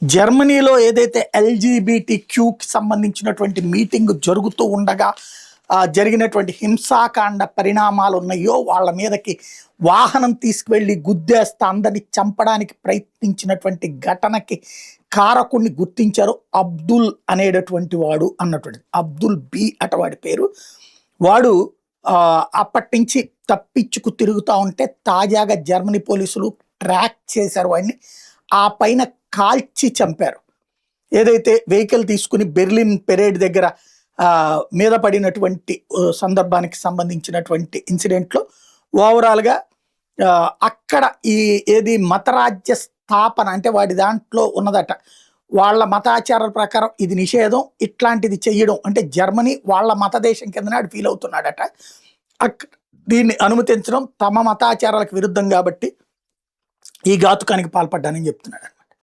జర్మనీలో ఏదైతే ఎల్జీబీటీ క్యూకి సంబంధించినటువంటి మీటింగ్ జరుగుతూ ఉండగా జరిగినటువంటి హింసాకాండ పరిణామాలు ఉన్నాయో వాళ్ళ మీదకి వాహనం తీసుకువెళ్ళి గుద్దేస్తా అందరిని చంపడానికి ప్రయత్నించినటువంటి ఘటనకి కారకుడిని గుర్తించారు. అబ్దుల్ అనేటటువంటి వాడు అన్నటువంటిది. అబ్దుల్ బి అట వాడి పేరు. వాడు అప్పటి నుంచి తప్పించుకు తిరుగుతూ ఉంటే తాజాగా జర్మనీ పోలీసులు ట్రాక్ చేశారు వాడిని. ఆ పైన కాల్చి చంపారు. ఏదైతే వెహికల్ తీసుకుని బెర్లిన్ పెరేడ్ దగ్గర మీద పడినటువంటి సందర్భానికి సంబంధించినటువంటి ఇన్సిడెంట్లో ఓవరాల్గా అక్కడ ఏది మతరాజ్య స్థాపన అంటే వాడి దాంట్లో ఉన్నదట. వాళ్ళ మతాచారాల ప్రకారం ఇది నిషేధం, ఇట్లాంటిది చెయ్యడం అంటే జర్మనీ వాళ్ళ మత దేశం కిందనే ఆడు ఫీల్ అవుతున్నాడట. దీన్ని అనుమతించడం తమ మతాచారాలకు విరుద్ధం కాబట్టి ఈ ఘాతుకానికి పాల్పడ్డానని చెప్తున్నాడు.